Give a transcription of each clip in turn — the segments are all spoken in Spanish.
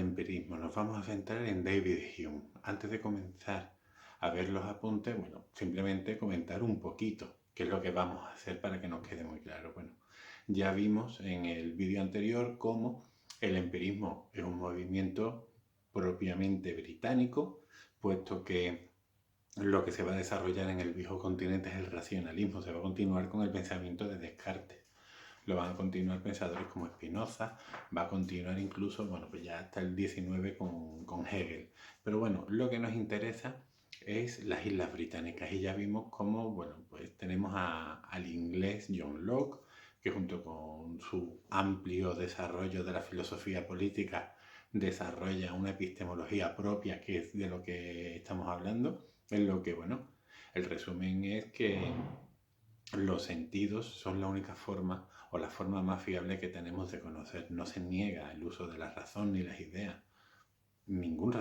empirismo, nos vamos a centrar en David Hume. Antes de comenzar a ver los apuntes, bueno, simplemente comentar un poquito qué es lo que vamos a hacer para que nos quede muy claro. Bueno, ya vimos en el vídeo anterior cómo el empirismo es un movimiento propiamente británico, puesto que lo que se va a desarrollar en el viejo continente es el racionalismo, se va a continuar con el pensamiento de Descartes. Lo van a continuar pensadores como Spinoza, va a continuar incluso, bueno, pues ya hasta el 19 con Hegel. Pero bueno, lo que nos interesa es las Islas Británicas y ya vimos cómo, bueno, pues tenemos al inglés John Locke, que junto con su amplio desarrollo de la filosofía política desarrolla una epistemología propia, que es de lo que estamos hablando, en lo que, bueno, el resumen es que los sentidos son la única forma o la forma más fiable que tenemos de conocer. No se niega el uso de la razón ni las ideas. Ningún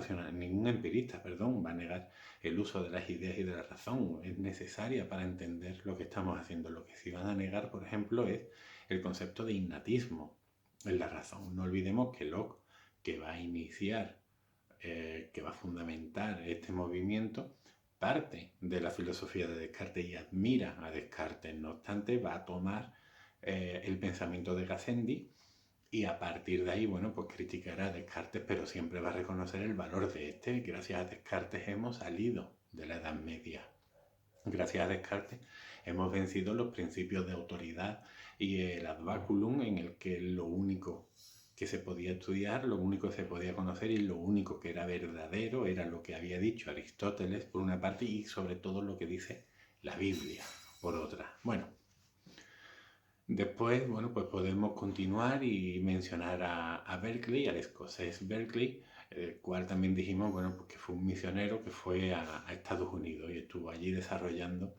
empirista, va a negar el uso de las ideas y de la razón. Es necesaria para entender lo que estamos haciendo. Lo que sí van a negar, por ejemplo, es el concepto de innatismo en la razón. No olvidemos que Locke, que va a iniciar, que va a fundamentar este movimiento, parte de la filosofía de Descartes y admira a Descartes. No obstante, va a tomar el pensamiento de Gassendi y a partir de ahí, bueno, pues criticará a Descartes, pero siempre va a reconocer el valor de este. Gracias a Descartes hemos salido de la Edad Media. Gracias a Descartes hemos vencido los principios de autoridad y el ad baculum, en el que lo único que se podía estudiar, lo único que se podía conocer y lo único que era verdadero era lo que había dicho Aristóteles por una parte y sobre todo lo que dice la Biblia por otra. Bueno, después, bueno, pues podemos continuar y mencionar a Berkeley, al escocés Berkeley, el cual también dijimos, bueno, pues que fue un misionero que fue a Estados Unidos y estuvo allí desarrollando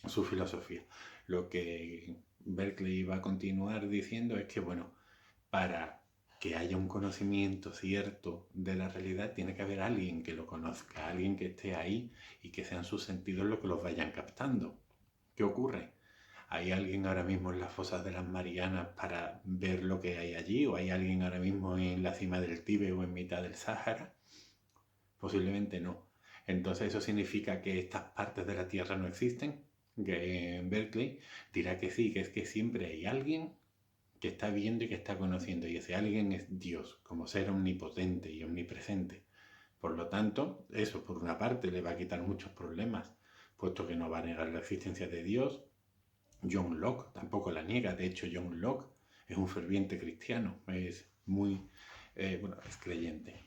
su filosofía. Lo que Berkeley va a continuar diciendo es que, bueno, para que haya un conocimiento cierto de la realidad, tiene que haber alguien que lo conozca, alguien que esté ahí y que sean sus sentidos los que los vayan captando. ¿Qué ocurre? ¿Hay alguien ahora mismo en las fosas de las Marianas para ver lo que hay allí? ¿O hay alguien ahora mismo en la cima del Tíbet o en mitad del Sáhara? Posiblemente no. Entonces eso significa que estas partes de la Tierra no existen. Que Berkeley dirá que sí, que es que siempre hay alguien que está viendo y que está conociendo, y ese alguien es Dios, como ser omnipotente y omnipresente. Por lo tanto, eso por una parte le va a quitar muchos problemas, puesto que no va a negar la existencia de Dios. John Locke tampoco la niega, de hecho John Locke es un ferviente cristiano, es muy, es creyente.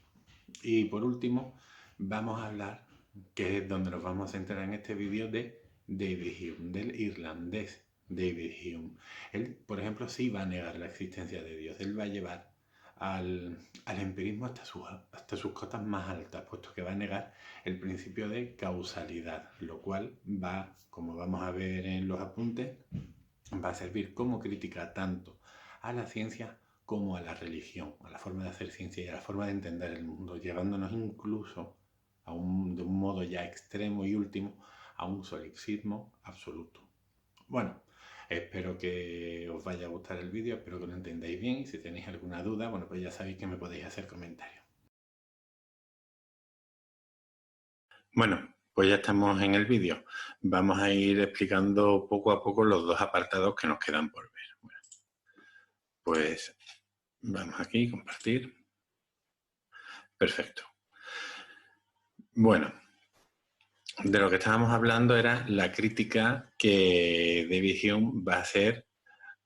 Y por último, vamos a hablar, que es donde nos vamos a centrar en este vídeo, de David Hume, del irlandés David Hume. Él, por ejemplo, sí va a negar la existencia de Dios. Él va a llevar al empirismo hasta sus cotas más altas, puesto que va a negar el principio de causalidad, lo cual va, como vamos a ver en los apuntes, va a servir como crítica tanto a la ciencia como a la religión, a la forma de hacer ciencia y a la forma de entender el mundo, llevándonos incluso de un modo ya extremo y último a un solipsismo absoluto. Bueno, espero que os vaya a gustar el vídeo, espero que lo entendáis bien y si tenéis alguna duda, bueno, pues ya sabéis que me podéis hacer comentarios. Bueno, pues ya estamos en el vídeo. Vamos a ir explicando poco a poco los dos apartados que nos quedan por ver. Bueno, pues vamos aquí, compartir. Perfecto. Bueno, de lo que estábamos hablando era la crítica que David Hume va a hacer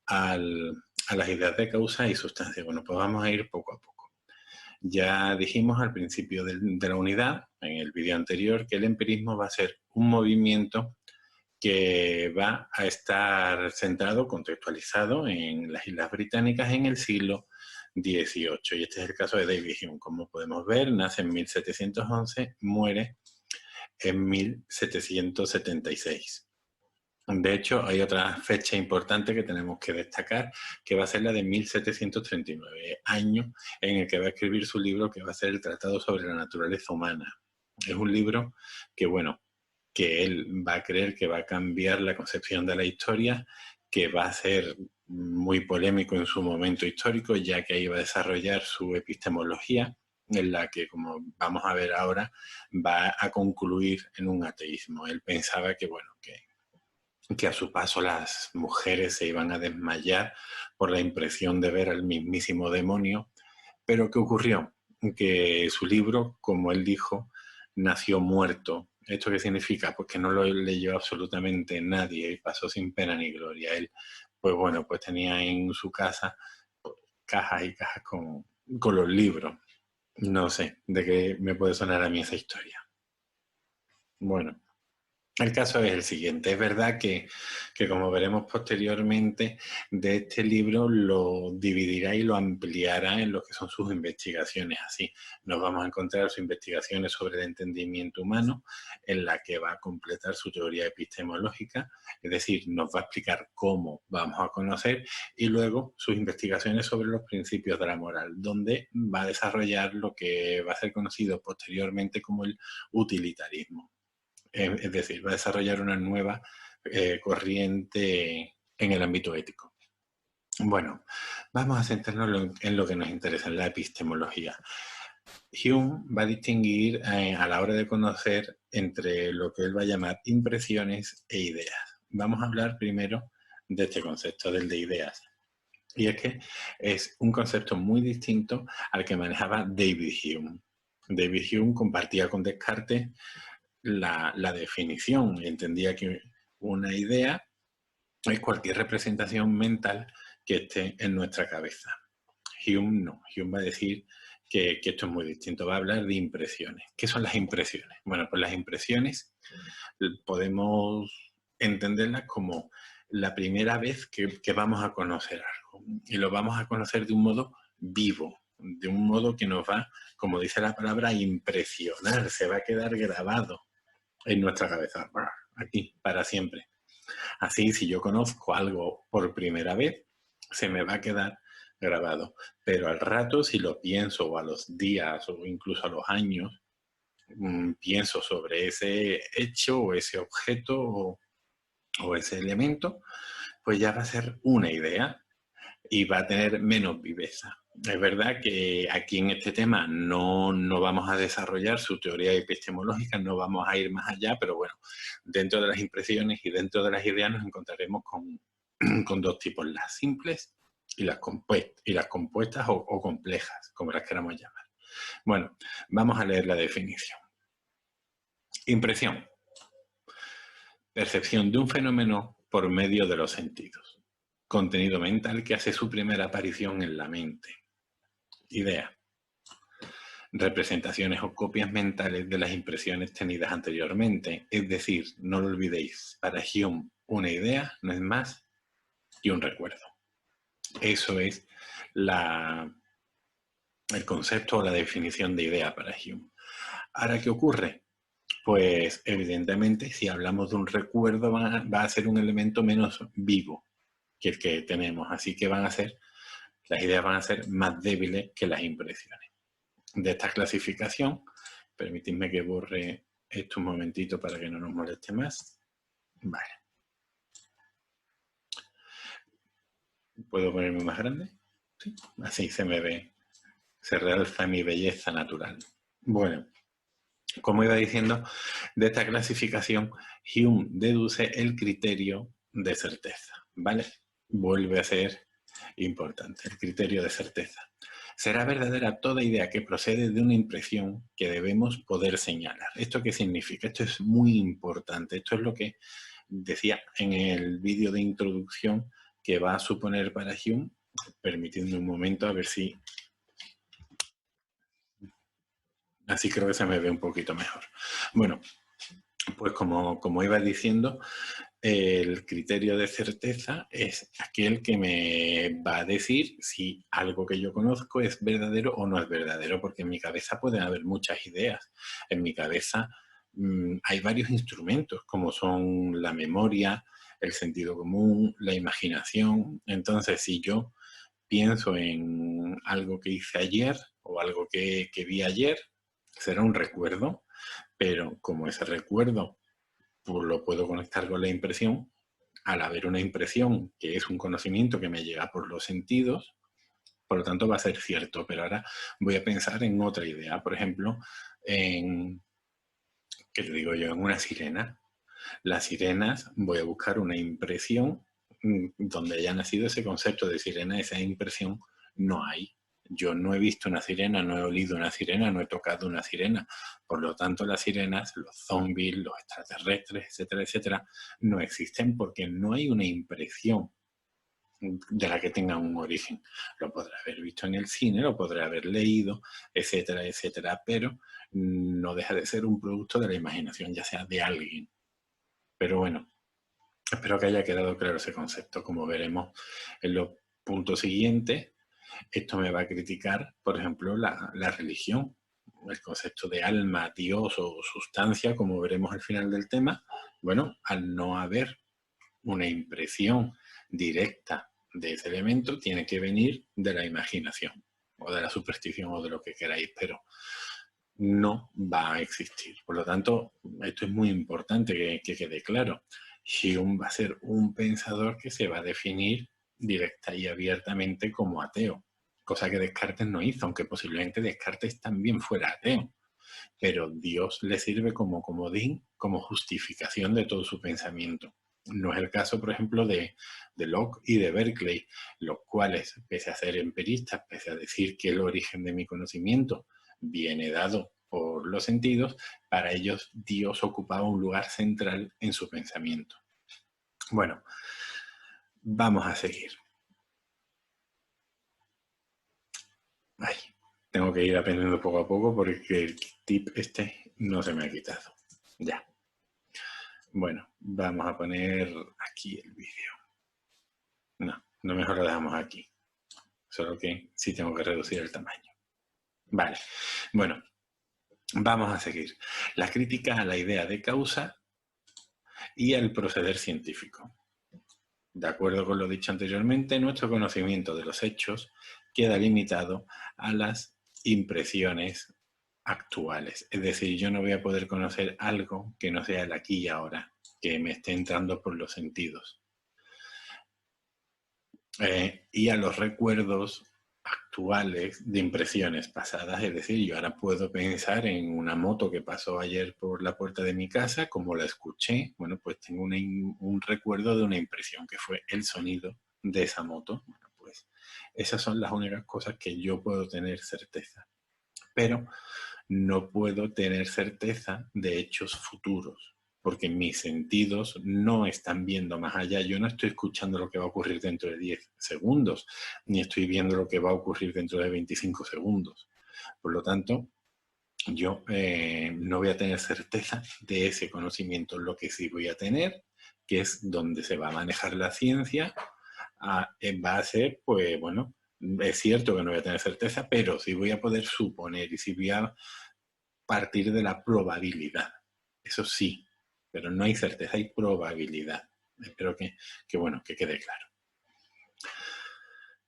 a las ideas de causa y sustancia. Bueno, pues vamos a ir poco a poco. Ya dijimos al principio de la unidad, en el vídeo anterior, que el empirismo va a ser un movimiento que va a estar centrado, contextualizado en las Islas Británicas en el siglo XVIII. Y este es el caso de David Hume. Como podemos ver, nace en 1711, muere en 1776. De hecho, hay otra fecha importante que tenemos que destacar, que va a ser la de 1739, año en el que va a escribir su libro, que va a ser el Tratado sobre la Naturaleza Humana. Es un libro que, bueno, que él va a creer que va a cambiar la concepción de la historia, que va a ser muy polémico en su momento histórico, ya que ahí va a desarrollar su epistemología, en la que, como vamos a ver ahora, va a concluir en un ateísmo. Él pensaba que, bueno, que a su paso las mujeres se iban a desmayar por la impresión de ver al mismísimo demonio. Pero ¿qué ocurrió? Que su libro, como él dijo, nació muerto. ¿Esto qué significa? Pues que no lo leyó absolutamente nadie y pasó sin pena ni gloria. Él, pues bueno, pues tenía en su casa cajas y cajas con los libros. No sé de qué me puede sonar a mí esa historia. Bueno, el caso es el siguiente. Es verdad que, como veremos posteriormente, de este libro lo dividirá y lo ampliará en lo que son sus investigaciones. Así nos vamos a encontrar sus investigaciones sobre el entendimiento humano, en la que va a completar su teoría epistemológica, es decir, nos va a explicar cómo vamos a conocer, y luego sus investigaciones sobre los principios de la moral, donde va a desarrollar lo que va a ser conocido posteriormente como el utilitarismo. Es decir, va a desarrollar una nueva corriente en el ámbito ético. Bueno, vamos a centrarnos en lo que nos interesa, en la epistemología. Hume va a distinguir a la hora de conocer entre lo que él va a llamar impresiones e ideas. Vamos a hablar primero de este concepto, del de ideas. Y es que es un concepto muy distinto al que manejaba David Hume. David Hume compartía con Descartes la definición. Entendía que una idea es cualquier representación mental que esté en nuestra cabeza. Hume no. Hume va a decir que esto es muy distinto. Va a hablar de impresiones. ¿Qué son las impresiones? Bueno, pues las impresiones podemos entenderlas como la primera vez que vamos a conocer algo. Y lo vamos a conocer de un modo vivo, de un modo que nos va, como dice la palabra, a impresionar, se va a quedar grabado en nuestra cabeza, aquí, para siempre. Así, si yo conozco algo por primera vez, se me va a quedar grabado. Pero al rato, si lo pienso, o a los días, o incluso a los años, pienso sobre ese hecho, o ese objeto, o ese elemento, pues ya va a ser una idea y va a tener menos viveza. Es verdad que aquí en este tema no vamos a desarrollar su teoría epistemológica, no vamos a ir más allá, pero bueno, dentro de las impresiones y dentro de las ideas nos encontraremos con dos tipos, las simples y las compuestas o complejas, como las queramos llamar. Bueno, vamos a leer la definición. Impresión. Percepción de un fenómeno por medio de los sentidos. Contenido mental que hace su primera aparición en la mente. Idea. Representaciones o copias mentales de las impresiones tenidas anteriormente. Es decir, no lo olvidéis, para Hume una idea no es más que un recuerdo. Eso es el concepto o la definición de idea para Hume. Ahora, ¿qué ocurre? Pues evidentemente si hablamos de un recuerdo va a ser un elemento menos vivo que el que tenemos, así que las ideas van a ser más débiles que las impresiones. De esta clasificación, permitidme que borre esto un momentito para que no nos moleste más. Vale. ¿Puedo ponerme más grande? ¿Sí? Así se me ve, se realza mi belleza natural. Bueno, como iba diciendo, de esta clasificación, Hume deduce el criterio de certeza, ¿vale? Vuelve a ser importante, el criterio de certeza. Será verdadera toda idea que procede de una impresión que debemos poder señalar. ¿Esto qué significa? Esto es muy importante. Esto es lo que decía en el vídeo de introducción que va a suponer para Hume. Permitidme un momento a ver si... Así creo que se me ve un poquito mejor. Bueno, pues como iba diciendo, el criterio de certeza es aquel que me va a decir si algo que yo conozco es verdadero o no es verdadero, porque en mi cabeza pueden haber muchas ideas. En mi cabeza hay varios instrumentos, como son la memoria, el sentido común, la imaginación. Entonces, si yo pienso en algo que hice ayer o algo que vi ayer, será un recuerdo, pero como ese recuerdo pues lo puedo conectar con la impresión, al haber una impresión que es un conocimiento que me llega por los sentidos, Por lo tanto, va a ser cierto. Pero ahora voy a pensar en otra idea. Por ejemplo, ¿qué te digo yo? En una sirena. Las sirenas, voy a buscar una impresión donde haya nacido ese concepto de sirena. Esa impresión no hay. Yo no he visto una sirena, no he olido una sirena, no he tocado una sirena. Por lo tanto, las sirenas, los zombies, los extraterrestres, etcétera, etcétera, no existen porque no hay una impresión de la que tenga un origen. Lo podré haber visto en el cine, lo podré haber leído, etcétera, etcétera, pero no deja de ser un producto de la imaginación, ya sea de alguien. Pero bueno, espero que haya quedado claro ese concepto. Como veremos en los puntos siguientes, esto me va a criticar, por ejemplo, la religión, el concepto de alma, Dios o sustancia, como veremos al final del tema. Bueno, al no haber una impresión directa de ese elemento, tiene que venir de la imaginación o de la superstición o de lo que queráis, pero no va a existir. Por lo tanto, esto es muy importante que quede claro. Hume va a ser un pensador que se va a definir directa y abiertamente como ateo, cosa que Descartes no hizo, aunque posiblemente Descartes también fuera ateo. Pero Dios le sirve como comodín, como justificación de todo su pensamiento. No es el caso, por ejemplo, de Locke y de Berkeley, los cuales, pese a ser empiristas, pese a decir que el origen de mi conocimiento viene dado por los sentidos, para ellos Dios ocupaba un lugar central en su pensamiento. Bueno, vamos a seguir. Ay, tengo que ir aprendiendo poco a poco porque el tip este no se me ha quitado. Ya. Bueno, vamos a poner aquí el vídeo. No mejor lo dejamos aquí. Solo que sí tengo que reducir el tamaño. Vale, bueno, vamos a seguir. La crítica a la idea de causa y al proceder científico. De acuerdo con lo dicho anteriormente, nuestro conocimiento de los hechos queda limitado a las impresiones actuales. Es decir, yo no voy a poder conocer algo que no sea el aquí y ahora, que me esté entrando por los sentidos. Y a los recuerdos actuales de impresiones pasadas. Es decir, yo ahora puedo pensar en una moto que pasó ayer por la puerta de mi casa, como la escuché, bueno, pues tengo un recuerdo de una impresión que fue el sonido de esa moto. Bueno, pues esas son las únicas cosas que yo puedo tener certeza. Pero no puedo tener certeza de hechos futuros, porque mis sentidos no están viendo más allá. Yo no estoy escuchando lo que va a ocurrir dentro de 10 segundos, ni estoy viendo lo que va a ocurrir dentro de 25 segundos. Por lo tanto, yo no voy a tener certeza de ese conocimiento. Lo que sí voy a tener, que es donde se va a manejar la ciencia, va a ser, pues bueno, es cierto que no voy a tener certeza, pero sí voy a poder suponer y sí voy a partir de la probabilidad. Eso sí, pero no hay certeza, hay probabilidad. Espero bueno, que quede claro.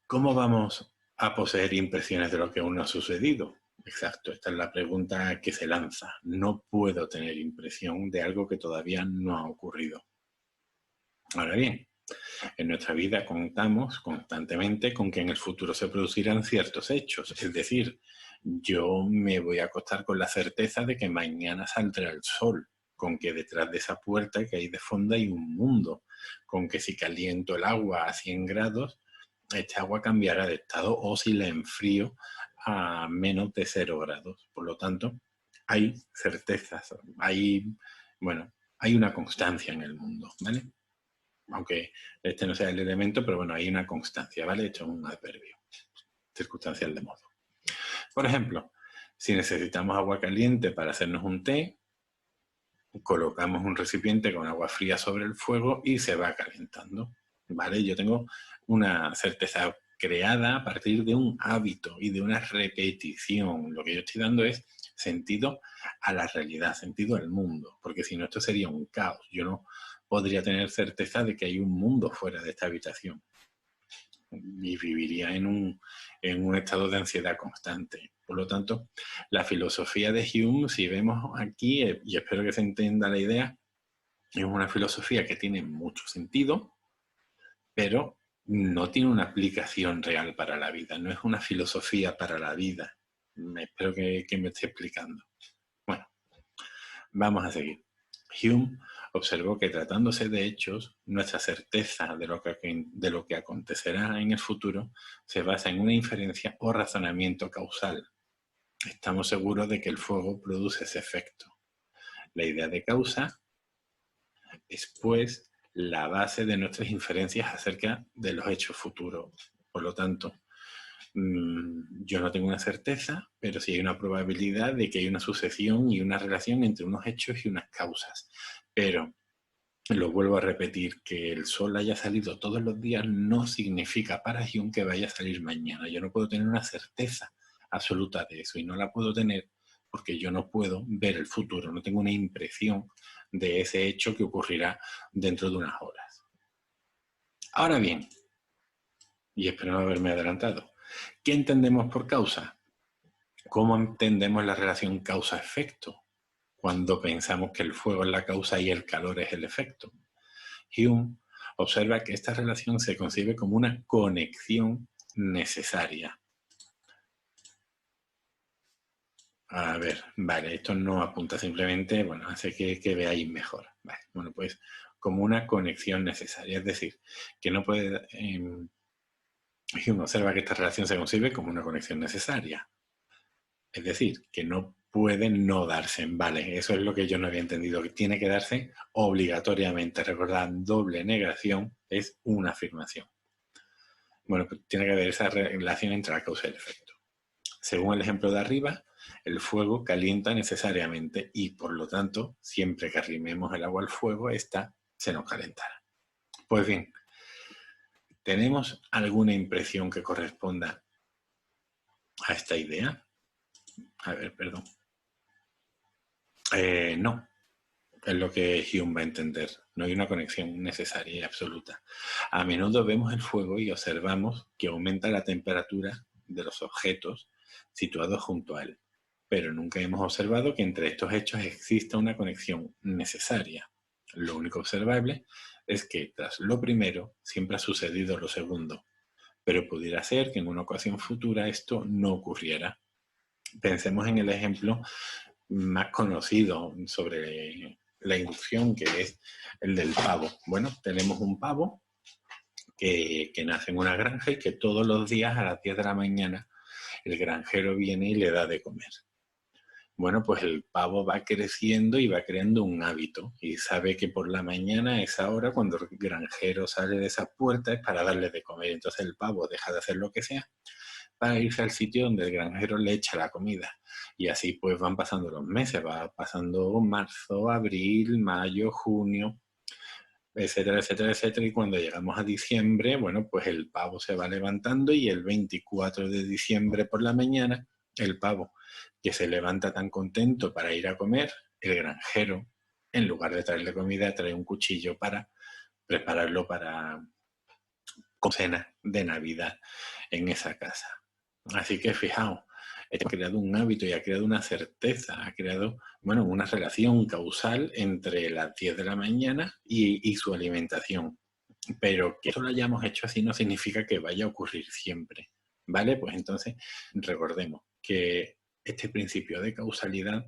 ¿Cómo vamos a poseer impresiones de lo que aún no ha sucedido? Exacto, esta es la pregunta que se lanza. No puedo tener impresión de algo que todavía no ha ocurrido. Ahora bien, en nuestra vida contamos constantemente con que en el futuro se producirán ciertos hechos. Es decir, yo me voy a acostar con la certeza de que mañana saldrá el sol, con que detrás de esa puerta que hay de fondo hay un mundo, con que si caliento el agua a 100 grados, este agua cambiará de estado o si la enfrío a menos de 0 grados. Por lo tanto, hay certezas, hay una constancia en el mundo, ¿vale? Aunque este no sea el elemento, pero bueno, hay una constancia, ¿vale? Esto es un adverbio, circunstancial de modo. Por ejemplo, si necesitamos agua caliente para hacernos un té, colocamos un recipiente con agua fría sobre el fuego y se va calentando, ¿vale? Yo tengo una certeza creada a partir de un hábito y de una repetición. Lo que yo estoy dando es sentido a la realidad, sentido al mundo, porque si no esto sería un caos. Yo no podría tener certeza de que hay un mundo fuera de esta habitación y viviría en un estado de ansiedad constante. Por lo tanto, la filosofía de Hume, si vemos aquí, y espero que se entienda la idea, es una filosofía que tiene mucho sentido, pero no tiene una aplicación real para la vida, no es una filosofía para la vida. Espero que me esté explicando. Bueno, vamos a seguir. Hume observó que tratándose de hechos, nuestra certeza de lo que acontecerá en el futuro se basa en una inferencia o razonamiento causal. Estamos seguros de que el fuego produce ese efecto. La idea de causa es, pues, la base de nuestras inferencias acerca de los hechos futuros. Por lo tanto, yo no tengo una certeza, pero sí hay una probabilidad de que hay una sucesión y una relación entre unos hechos y unas causas. Pero, lo vuelvo a repetir, que el sol haya salido todos los días no significa para Hume que vaya a salir mañana. Yo no puedo tener una certeza absoluta de eso y no la puedo tener porque yo no puedo ver el futuro, no tengo una impresión de ese hecho que ocurrirá dentro de unas horas. Ahora bien, y espero no haberme adelantado, ¿qué entendemos por causa? ¿Cómo entendemos la relación causa-efecto cuando pensamos que el fuego es la causa y el calor es el efecto? Hume observa que esta relación se concibe como una conexión necesaria. A ver, vale, esto no apunta simplemente, bueno, hace que veáis mejor. Vale, bueno, pues como una conexión necesaria, es decir, que no puede... Hume observa que esta relación se concibe como una conexión necesaria. Es decir, que no puede no darse. Vale, eso es lo que yo no había entendido, que tiene que darse obligatoriamente. Recordad, doble negación es una afirmación. Bueno, pues tiene que haber esa relación entre la causa y el efecto. Según el ejemplo de arriba, el fuego calienta necesariamente y, por lo tanto, siempre que arrimemos el agua al fuego, esta se nos calentará. Pues bien, ¿tenemos alguna impresión que corresponda a esta idea? A ver, perdón. No, es lo que Hume va a entender. No hay una conexión necesaria y absoluta. A menudo vemos el fuego y observamos que aumenta la temperatura de los objetos situados junto a él, pero nunca hemos observado que entre estos hechos exista una conexión necesaria. Lo único observable es que tras lo primero siempre ha sucedido lo segundo, pero pudiera ser que en una ocasión futura esto no ocurriera. Pensemos en el ejemplo más conocido sobre la inducción, que es el del pavo. Bueno, tenemos un pavo que nace en una granja y que todos los días a las 10 de la mañana el granjero viene y le da de comer. Bueno, pues el pavo va creciendo y va creando un hábito y sabe que por la mañana a esa hora, cuando el granjero sale de esa puerta, es para darle de comer. Entonces el pavo deja de hacer lo que sea para irse al sitio donde el granjero le echa la comida. Y así pues van pasando los meses, va pasando marzo, abril, mayo, junio, etcétera, etcétera, etcétera. Y cuando llegamos a diciembre, bueno, pues el pavo se va levantando y el 24 de diciembre por la mañana, el pavo que se levanta tan contento para ir a comer, el granjero, en lugar de traerle comida, trae un cuchillo para prepararlo para cena de Navidad en esa casa. Así que fijaos, ha creado un hábito y ha creado una certeza, ha creado, bueno, una relación causal entre las 10 de la mañana y su alimentación. Pero que eso lo hayamos hecho así no significa que vaya a ocurrir siempre, ¿vale? Pues entonces recordemos que este principio de causalidad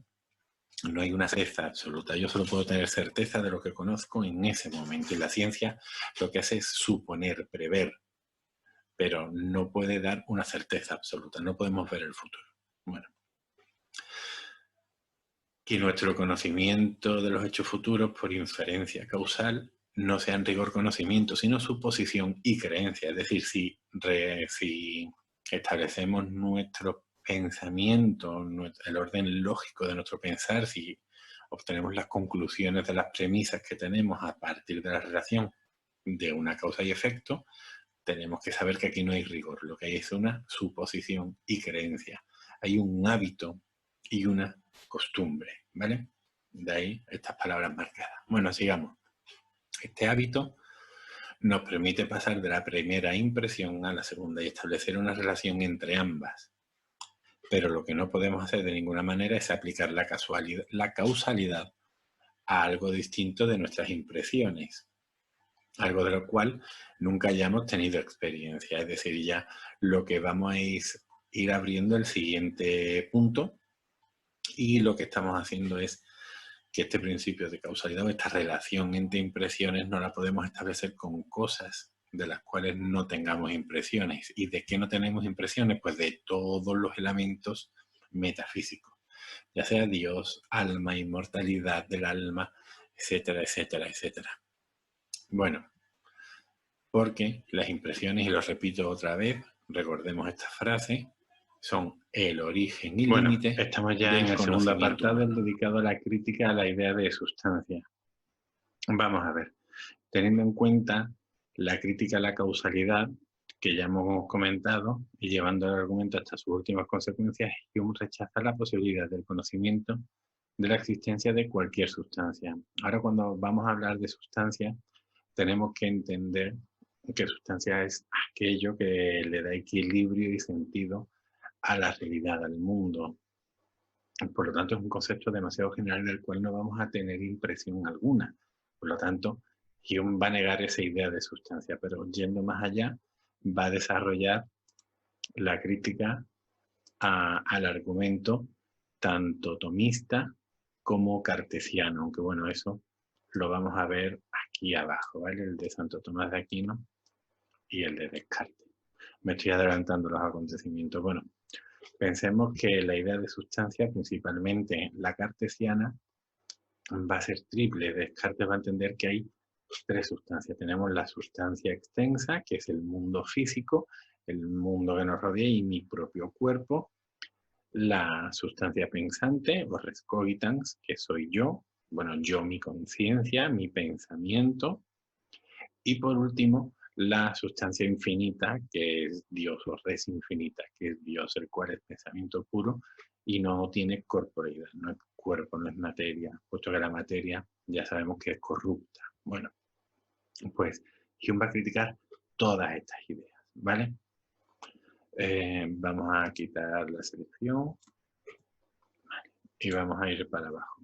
no hay una certeza absoluta. Yo solo puedo tener certeza de lo que conozco en ese momento. Y la ciencia lo que hace es suponer, prever, pero no puede dar una certeza absoluta. No podemos ver el futuro. Bueno, que nuestro conocimiento de los hechos futuros por inferencia causal no sea en rigor conocimiento, sino suposición y creencia. Es decir, si establecemos nuestro pensamiento, el orden lógico de nuestro pensar, si obtenemos las conclusiones de las premisas que tenemos a partir de la relación de una causa y efecto, tenemos que saber que aquí no hay rigor. Lo que hay es una suposición y creencia. Hay un hábito y una costumbre, ¿vale? De ahí estas palabras marcadas. Bueno, sigamos. Este hábito nos permite pasar de la primera impresión a la segunda y establecer una relación entre ambas. Pero lo que no podemos hacer de ninguna manera es aplicar la causalidad a algo distinto de nuestras impresiones. algo de lo cual nunca hayamos tenido experiencia. Es decir, ya lo que vamos a ir abriendo el siguiente punto, y lo que estamos haciendo es que este principio de causalidad o esta relación entre impresiones no la podemos establecer con cosas de las cuales no tengamos impresiones. ¿Y de qué no tenemos impresiones? Pues de todos los elementos metafísicos, ya sea Dios, alma, inmortalidad del alma, etcétera, etcétera, etcétera. Bueno, porque las impresiones, y lo repito otra vez, recordemos esta frase, son el origen y límite. Estamos ya en el segundo apartado dedicado a la crítica a la idea de sustancia. Vamos a ver, teniendo en cuenta la crítica a la causalidad, que ya hemos comentado, y llevando el argumento hasta sus últimas consecuencias, Hume rechaza la posibilidad del conocimiento de la existencia de cualquier sustancia. Ahora, cuando vamos a hablar de sustancia, tenemos que entender que sustancia es aquello que le da equilibrio y sentido a la realidad, al mundo. Por lo tanto, es un concepto demasiado general del cual no vamos a tener impresión alguna. Por lo tanto, Hume va a negar esa idea de sustancia, pero yendo más allá, va a desarrollar la crítica al argumento tanto tomista como cartesiano, aunque bueno, eso lo vamos a ver aquí abajo, ¿vale? El de Santo Tomás de Aquino y el de Descartes. Me estoy adelantando los acontecimientos. Bueno, pensemos que la idea de sustancia, principalmente la cartesiana, va a ser triple. Descartes va a entender que hay tres sustancias. Tenemos la sustancia extensa, que es el mundo físico, el mundo que nos rodea y mi propio cuerpo. La sustancia pensante, o res cogitans, que soy yo. Bueno, yo, mi conciencia, mi pensamiento. Y por último, la sustancia infinita, que es Dios, o res infinita, que es Dios, el cual es pensamiento puro y no tiene corporeidad, no es cuerpo, no es materia, puesto que la materia ya sabemos que es corrupta. Bueno, pues Hume va a criticar todas estas ideas, ¿vale? Vamos a quitar la selección, vale, y vamos a ir para abajo.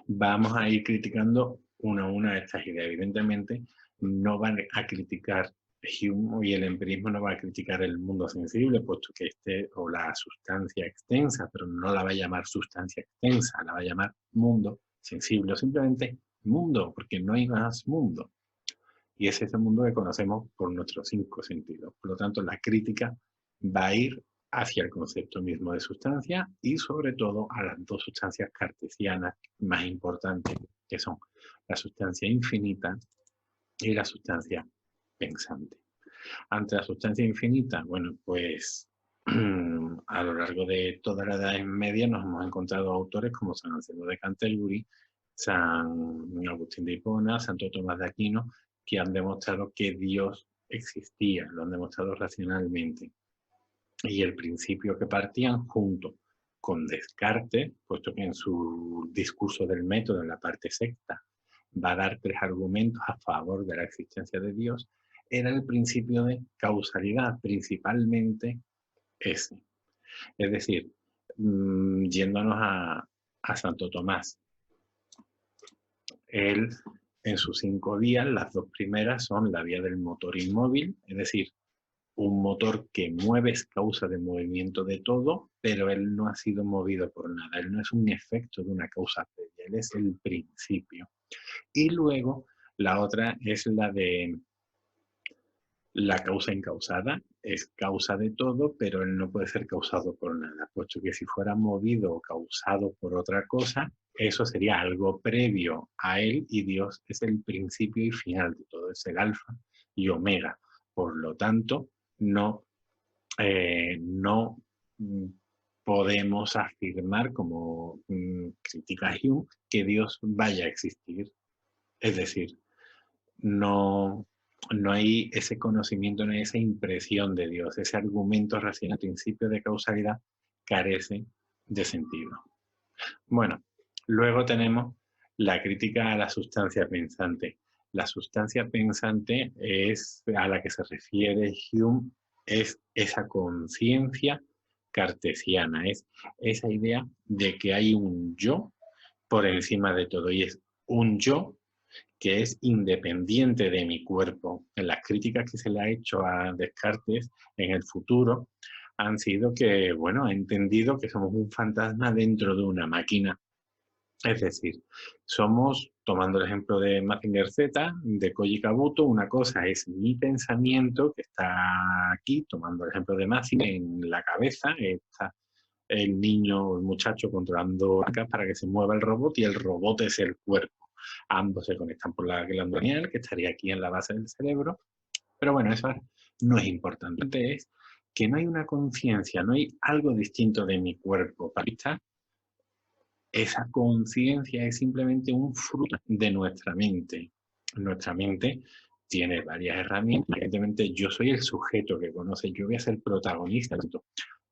Vamos a ir criticando una a una de estas ideas. Evidentemente, no van a criticar Hume, y el empirismo no va a criticar el mundo sensible, puesto que o la sustancia extensa, pero no la va a llamar sustancia extensa, la va a llamar mundo sensible, o simplemente mundo, porque no hay más mundo. Y es ese mundo que conocemos por nuestros 5 sentidos. Por lo tanto, la crítica va a ir hacia el concepto mismo de sustancia y sobre todo a las dos sustancias cartesianas más importantes, que son la sustancia infinita y la sustancia pensante. Ante la sustancia infinita, bueno, pues a lo largo de toda la Edad Media nos hemos encontrado autores como San Anselmo de Canterbury, San Agustín de Hipona, Santo Tomás de Aquino, que han demostrado que Dios existía, lo han demostrado racionalmente. Y el principio que partían junto con Descartes, puesto que en su discurso del método, en la parte sexta, va a dar 3 argumentos a favor de la existencia de Dios, era el principio de causalidad, principalmente ese. Es decir, yéndonos a Santo Tomás, él en sus 5 vías, las 2 primeras son la vía del motor inmóvil, es decir, un motor que mueve es causa de movimiento de todo, pero él no ha sido movido por nada, él no es un efecto de una causa previa, él es el principio. Y luego la otra es la de la causa incausada, es causa de todo, pero él no puede ser causado por nada, puesto que si fuera movido o causado por otra cosa, eso sería algo previo a él, y Dios es el principio y final de todo, es el alfa y omega. Por lo tanto, no podemos afirmar, como critica Hume, que Dios vaya a existir. Es decir, no hay ese conocimiento, no hay esa impresión de Dios, ese argumento racional, principio de causalidad, carece de sentido. Bueno, luego tenemos la crítica a la sustancia pensante. La sustancia pensante es a la que se refiere Hume, es esa conciencia cartesiana, es esa idea de que hay un yo por encima de todo, y es un yo que es independiente de mi cuerpo. En las críticas que se le ha hecho a Descartes en el futuro han sido que, bueno, ha entendido que somos un fantasma dentro de una máquina. Es decir, somos, tomando el ejemplo de Mazinger Z, de Koji Kabuto, una cosa es mi pensamiento que está aquí, tomando el ejemplo de Mazinger, en la cabeza, está el niño o el muchacho controlando acá para que se mueva el robot y el robot es el cuerpo. Ambos se conectan por la glándula pineal, que estaría aquí en la base del cerebro, pero bueno, eso no es importante. Es que no hay una conciencia, no hay algo distinto de mi cuerpo. Para esa conciencia es simplemente un fruto de nuestra mente. Nuestra mente tiene varias herramientas. Evidentemente, yo soy el sujeto que conoce, yo voy a ser protagonista.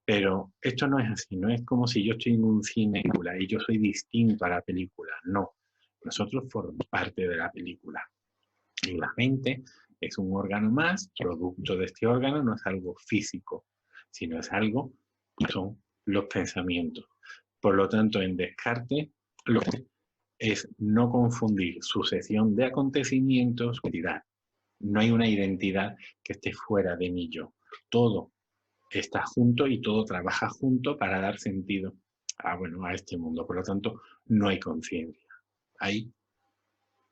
Pero esto no es así, no es como si yo estoy en un cine y yo soy distinto a la película. No, nosotros formamos parte de la película. Y la mente es un órgano más, producto de este órgano no es algo físico, sino es algo que son los pensamientos. Por lo tanto, en Descartes, lo que es no confundir sucesión de acontecimientos con identidad. No hay una identidad que esté fuera de mí yo. Todo está junto y todo trabaja junto para dar sentido a este mundo. Por lo tanto, no hay conciencia. Hay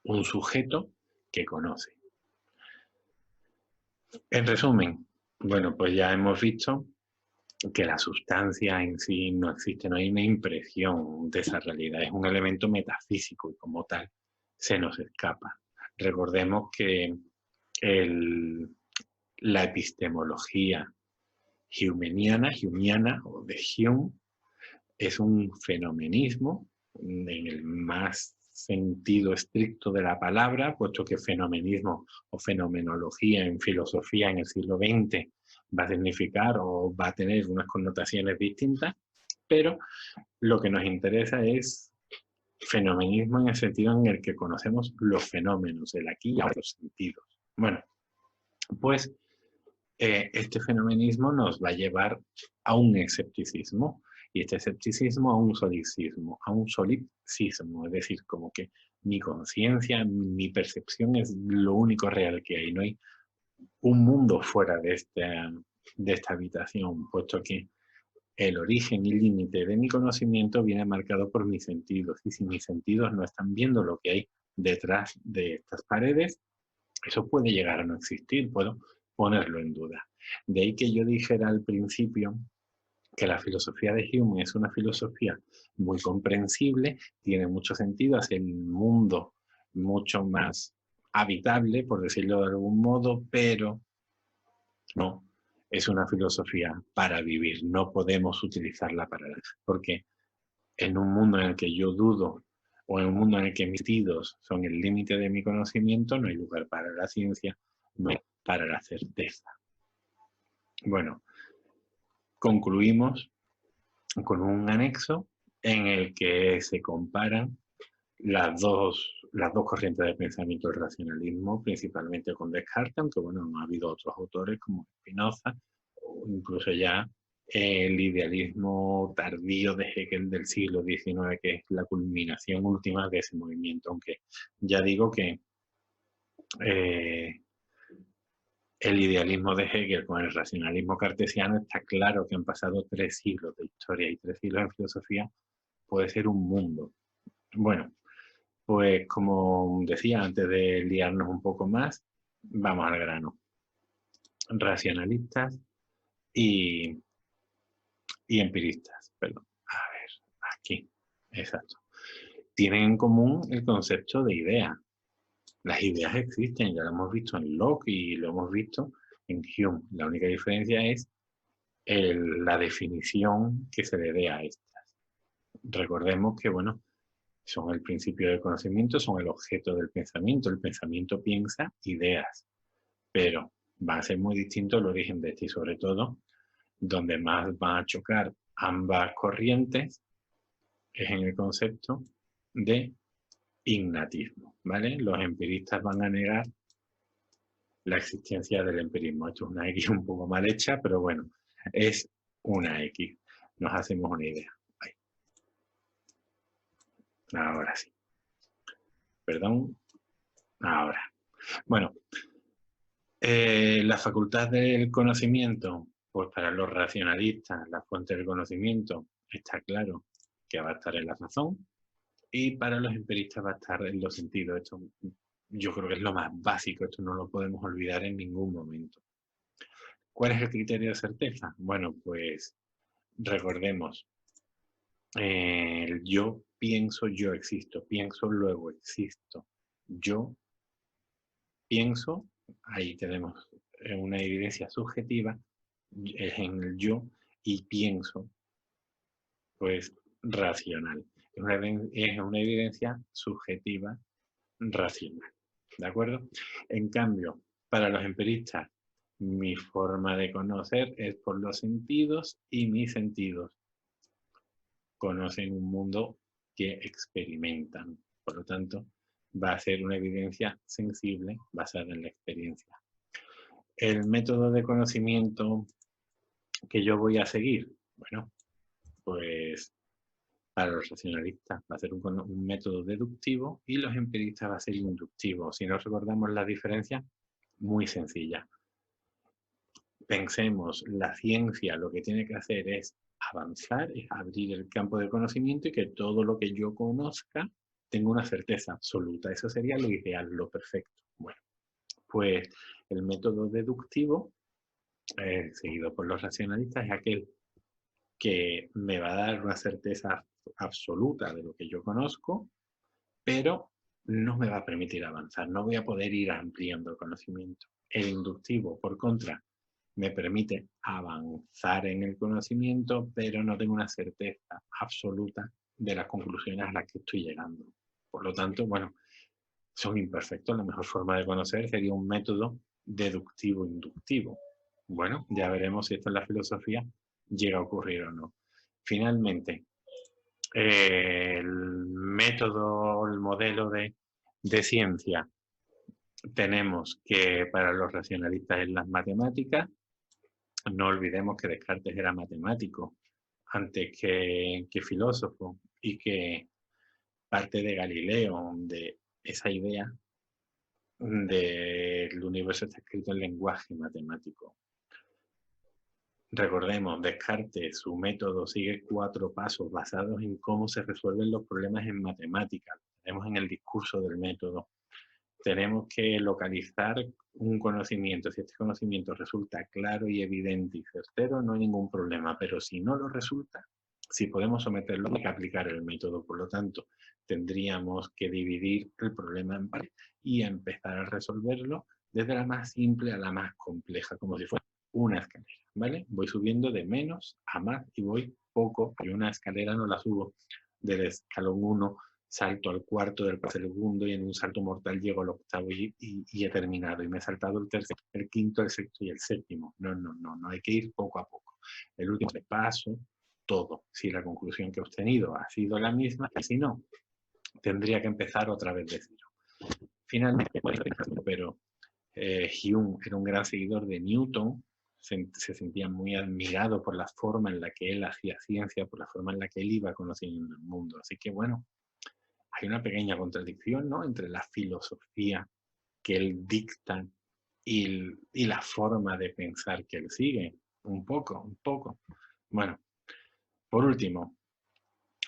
un sujeto que conoce. En resumen, bueno, pues ya hemos visto que la sustancia en sí no existe, no hay una impresión de esa realidad, es un elemento metafísico y como tal se nos escapa. Recordemos que la epistemología humeana o de Hume es un fenomenismo en el más sentido estricto de la palabra, puesto que fenomenismo o fenomenología en filosofía en el siglo XX va a significar o va a tener unas connotaciones distintas, pero lo que nos interesa es fenomenismo en el sentido en el que conocemos los fenómenos, el aquí y ahora, los sentidos. Bueno, pues este fenomenismo nos va a llevar a un escepticismo y este escepticismo a un solipsismo, es decir, como que mi conciencia, mi percepción es lo único real que hay, no hay un mundo fuera de esta habitación, puesto que el origen y límite de mi conocimiento viene marcado por mis sentidos y si mis sentidos no están viendo lo que hay detrás de estas paredes, eso puede llegar a no existir, puedo ponerlo en duda. De ahí que yo dijera al principio que la filosofía de Hume es una filosofía muy comprensible, tiene mucho sentido, hace el mundo mucho más habitable, por decirlo de algún modo, pero no es una filosofía para vivir, no podemos utilizarla para nada, porque en un mundo en el que yo dudo o en un mundo en el que mis sentidos son el límite de mi conocimiento, no hay lugar para la ciencia, no hay para la certeza. Bueno, concluimos con un anexo en el que se comparan las dos corrientes de pensamiento del racionalismo, principalmente con Descartes, aunque bueno, no ha habido otros autores como Spinoza, o incluso ya el idealismo tardío de Hegel del siglo XIX, que es la culminación última de ese movimiento, aunque ya digo que el idealismo de Hegel con el racionalismo cartesiano está claro que han pasado 3 siglos de historia y 3 siglos en filosofía puede ser un mundo. Bueno, pues como decía, antes de liarnos un poco más, vamos al grano. Racionalistas y empiristas, perdón. A ver, aquí, exacto. Tienen en común el concepto de idea. Las ideas existen, ya lo hemos visto en Locke y lo hemos visto en Hume. La única diferencia es la definición que se le dé a estas. Recordemos que, bueno, son el principio del conocimiento, son el objeto del pensamiento. El pensamiento piensa ideas, pero va a ser muy distinto el origen de este y sobre todo donde más van a chocar ambas corrientes es en el concepto de ignatismo, ¿vale? Los empiristas van a negar la existencia del empirismo. Esto es una X un poco mal hecha, pero bueno, es una X. Nos hacemos una idea. Ahí. Ahora sí. Perdón. Ahora, bueno, la facultad del conocimiento, pues para los racionalistas, la fuente del conocimiento, está claro que va a estar en la razón, y para los empiristas va a estar en los sentidos. Esto yo creo que es lo más básico, esto no lo podemos olvidar en ningún momento. ¿Cuál es el criterio de certeza? Bueno, pues recordemos, el yo pienso, yo existo, pienso, luego existo. Yo pienso, ahí tenemos una evidencia subjetiva, es en el yo, y pienso, pues racional. Es una evidencia subjetiva racional. ¿De acuerdo? En cambio, para los empiristas, mi forma de conocer es por los sentidos y mis sentidos conocen un mundo que experimentan. Por lo tanto, va a ser una evidencia sensible basada en la experiencia. El método de conocimiento que yo voy a seguir, bueno, pues para los racionalistas va a ser un método deductivo y los empiristas va a ser inductivo. Si no recordamos la diferencia, muy sencilla. Pensemos, la ciencia lo que tiene que hacer es avanzar, es abrir el campo de conocimiento y que todo lo que yo conozca tenga una certeza absoluta. Eso sería lo ideal, lo perfecto. Bueno, pues el método deductivo, seguido por los racionalistas, es aquel que me va a dar una certeza absoluta de lo que yo conozco, pero no me va a permitir avanzar, no voy a poder ir ampliando el conocimiento. El inductivo, por contra, me permite avanzar en el conocimiento, pero no tengo una certeza absoluta de las conclusiones a las que estoy llegando. Por lo tanto, bueno, son imperfectos. La mejor forma de conocer sería un método deductivo-inductivo. Bueno, ya veremos si esto en la filosofía llega a ocurrir o no. Finalmente, el método, el modelo de ciencia, tenemos que para los racionalistas es las matemáticas. No olvidemos que Descartes era matemático antes que filósofo y que parte de Galileo, de esa idea del universo está escrito en lenguaje matemático. Recordemos, Descartes, su método sigue 4 pasos basados en cómo se resuelven los problemas en matemáticas. Tenemos en el discurso del método. Tenemos que localizar un conocimiento. Si este conocimiento resulta claro y evidente y certero, no hay ningún problema. Pero si no lo resulta, si podemos someterlo, hay que aplicar el método. Por lo tanto, tendríamos que dividir el problema en partes y empezar a resolverlo desde la más simple a la más compleja, como si fuera una escalera, ¿vale? Voy subiendo de menos a más y voy poco. Y una escalera no la subo del escalón 1, salto al cuarto del segundo y en un salto mortal llego al octavo y he terminado. Y me he saltado el tercero, el quinto, el sexto y el séptimo. No, hay que ir poco a poco. El último paso, todo. Si la conclusión que he obtenido ha sido la misma, y si no, tendría que empezar otra vez de cero. Finalmente, pero Hume era un gran seguidor de Newton, se sentía muy admirado por la forma en la que él hacía ciencia, por la forma en la que él iba conociendo el mundo. Así que bueno, hay una pequeña contradicción, ¿no?, entre la filosofía que él dicta y la forma de pensar que él sigue. Un poco. Bueno, por último,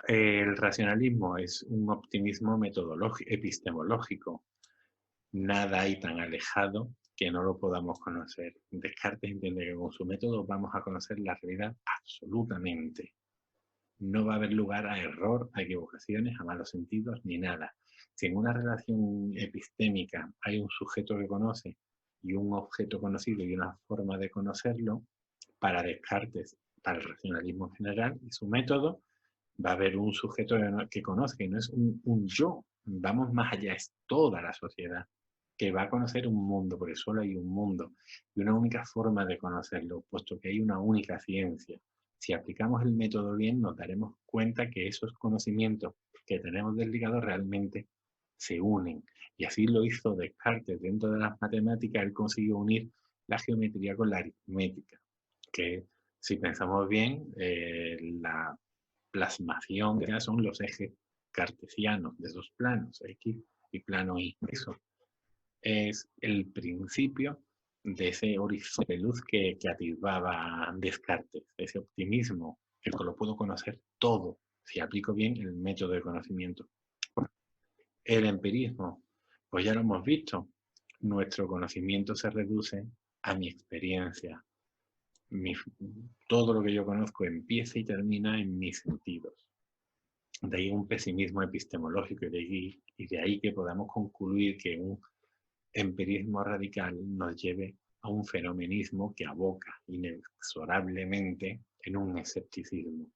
el racionalismo es un optimismo epistemológico. Nada hay tan alejado que no lo podamos conocer. Descartes entiende que con su método vamos a conocer la realidad absolutamente. No va a haber lugar a error, a equivocaciones, a malos sentidos, ni nada. Si en una relación epistémica hay un sujeto que conoce y un objeto conocido y una forma de conocerlo, para Descartes, para el racionalismo en general y su método, va a haber un sujeto que conoce, que no es un yo. Vamos más allá, es toda la sociedad que va a conocer un mundo, porque solo hay un mundo y una única forma de conocerlo, puesto que hay una única ciencia. Si aplicamos el método bien, nos daremos cuenta que esos conocimientos que tenemos desligados realmente se unen. Y así lo hizo Descartes. Dentro de las matemáticas, él consiguió unir la geometría con la aritmética, que si pensamos bien, la plasmación son los ejes cartesianos de esos planos, X y plano Y. Eso es el principio de ese horizonte de luz que atisbaba Descartes, ese optimismo, que lo puedo conocer todo si aplico bien el método de conocimiento. El empirismo, pues ya lo hemos visto, nuestro conocimiento se reduce a mi experiencia. Mi, todo lo que yo conozco empieza y termina en mis sentidos. De ahí un pesimismo epistemológico y de ahí que podamos concluir que un empirismo radical nos lleve a un fenomenismo que aboca inexorablemente en un escepticismo.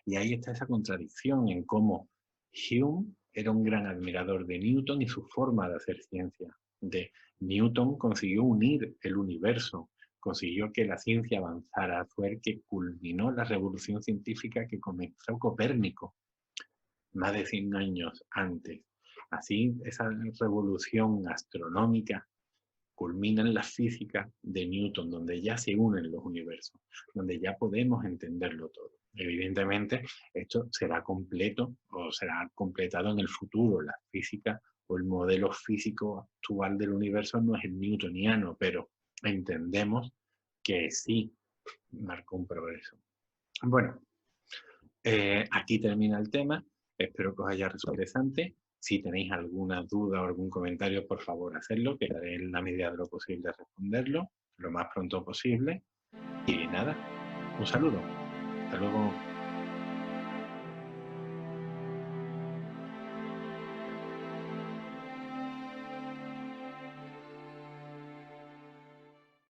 Y ahí está esa contradicción en cómo Hume era un gran admirador de Newton y su forma de hacer ciencia. Newton consiguió unir el universo, consiguió que la ciencia avanzara, fue el que culminó la revolución científica que comenzó Copérnico más de 100 años antes. Así, esa revolución astronómica culmina en la física de Newton, donde ya se unen los universos, donde ya podemos entenderlo todo. Evidentemente, esto será completo o será completado en el futuro. La física o el modelo físico actual del universo no es el newtoniano, pero entendemos que sí marcó un progreso. Bueno, aquí termina el tema. Espero que os haya resultado interesante. Si tenéis alguna duda o algún comentario, por favor, hacedlo, que daré en la medida de lo posible a responderlo lo más pronto posible. Y nada, un saludo. Hasta luego.